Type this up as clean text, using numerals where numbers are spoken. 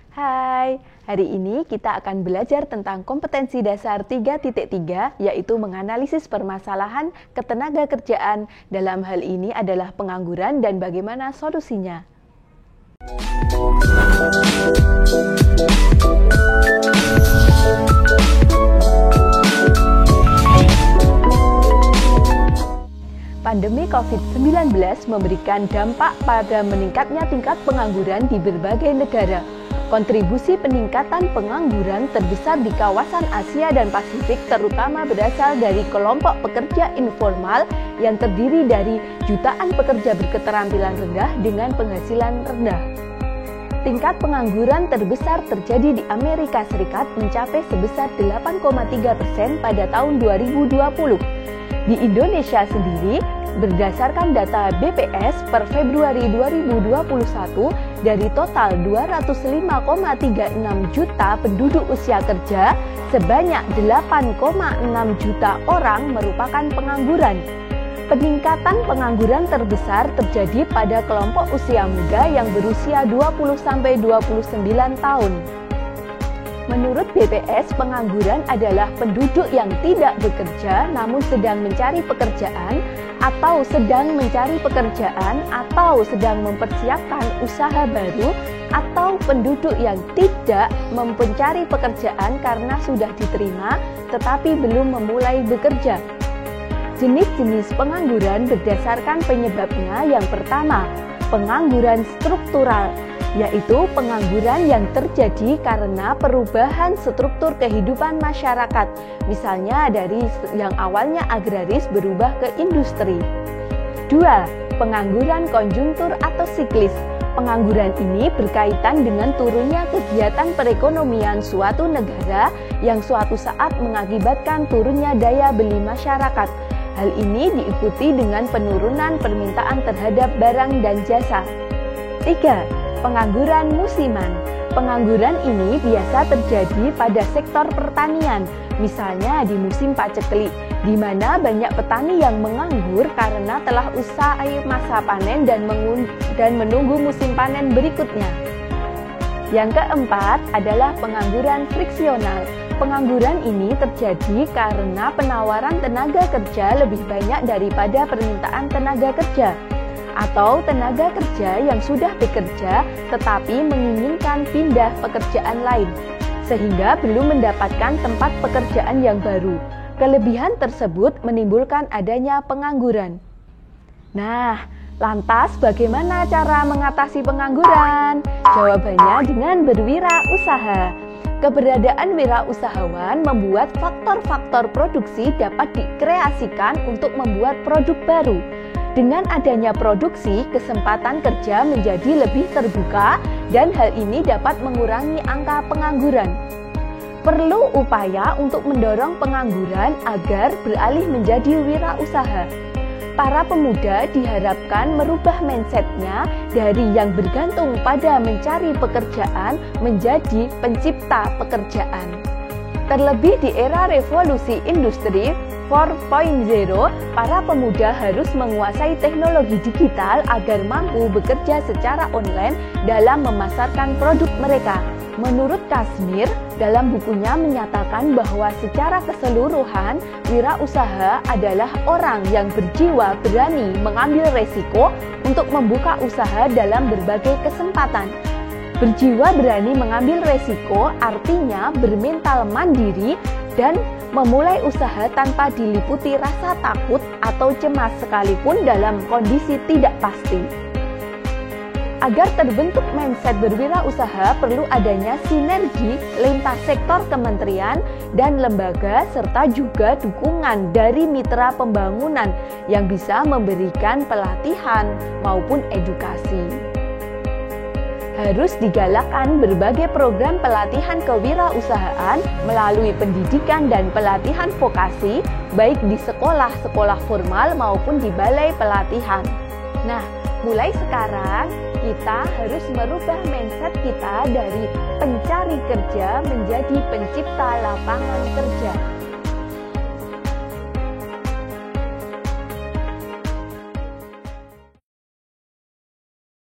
Hai, hari ini kita akan belajar tentang kompetensi dasar 3.3, yaitu menganalisis permasalahan ketenagakerjaan. Dalam hal ini adalah pengangguran dan bagaimana solusinya. Pandemi COVID-19 memberikan dampak pada meningkatnya tingkat pengangguran di berbagai negara. Kontribusi peningkatan pengangguran terbesar di kawasan Asia dan Pasifik terutama berasal dari kelompok pekerja informal yang terdiri dari jutaan pekerja berketerampilan rendah dengan penghasilan rendah. Tingkat pengangguran terbesar terjadi di Amerika Serikat mencapai sebesar 8,3% pada tahun 2020. Di Indonesia sendiri, berdasarkan data BPS per Februari 2021, dari total 205,36 juta penduduk usia kerja, sebanyak 8,6 juta orang merupakan pengangguran. Peningkatan pengangguran terbesar terjadi pada kelompok usia muda yang berusia 20-29 tahun. Menurut BPS, pengangguran adalah penduduk yang tidak bekerja namun sedang mencari pekerjaan, atau sedang mencari pekerjaan, atau sedang mempersiapkan usaha baru, atau penduduk yang tidak mencari pekerjaan karena sudah diterima tetapi belum memulai bekerja. Jenis-jenis pengangguran berdasarkan penyebabnya. Yang pertama, pengangguran struktural, yaitu pengangguran yang terjadi karena perubahan struktur kehidupan masyarakat, misalnya dari yang awalnya agraris berubah ke industri. 2. Pengangguran konjungtur atau siklis. Pengangguran ini berkaitan dengan turunnya kegiatan perekonomian suatu negara yang suatu saat mengakibatkan turunnya daya beli masyarakat. Hal ini diikuti dengan penurunan permintaan terhadap barang dan jasa. 3. Pengangguran musiman. Pengangguran ini biasa terjadi pada sektor pertanian, misalnya di musim paceklik, di mana banyak petani yang menganggur karena telah usai masa panen dan menunggu musim panen berikutnya. Yang keempat adalah pengangguran friksional. Pengangguran ini terjadi karena penawaran tenaga kerja lebih banyak daripada permintaan tenaga kerja, atau tenaga kerja yang sudah bekerja tetapi menginginkan pindah pekerjaan lain, sehingga belum mendapatkan tempat pekerjaan yang baru. Kelebihan tersebut menimbulkan adanya pengangguran. Nah, lantas bagaimana cara mengatasi pengangguran? Jawabannya dengan berwirausaha. Keberadaan wirausahawan membuat faktor-faktor produksi dapat dikreasikan untuk membuat produk baru. Dengan adanya produksi, kesempatan kerja menjadi lebih terbuka dan hal ini dapat mengurangi angka pengangguran. Perlu upaya untuk mendorong pengangguran agar beralih menjadi wirausaha. Para pemuda diharapkan merubah mindset-nya dari yang bergantung pada mencari pekerjaan menjadi pencipta pekerjaan. Terlebih di era revolusi industri 4.0, para pemuda harus menguasai teknologi digital agar mampu bekerja secara online dalam memasarkan produk mereka. Menurut Kazmir, dalam bukunya menyatakan bahwa secara keseluruhan, wirausaha adalah orang yang berjiwa berani mengambil resiko untuk membuka usaha dalam berbagai kesempatan. Berjiwa berani mengambil resiko artinya bermental mandiri dan memulai usaha tanpa diliputi rasa takut atau cemas sekalipun dalam kondisi tidak pasti. Agar terbentuk mindset berwirausaha, perlu adanya sinergi lintas sektor kementerian dan lembaga serta juga dukungan dari mitra pembangunan yang bisa memberikan pelatihan maupun edukasi. Harus digalakkan berbagai program pelatihan kewirausahaan melalui pendidikan dan pelatihan vokasi, baik di sekolah-sekolah formal maupun di balai pelatihan. Nah, mulai sekarang kita harus merubah mindset kita dari pencari kerja menjadi pencipta lapangan kerja.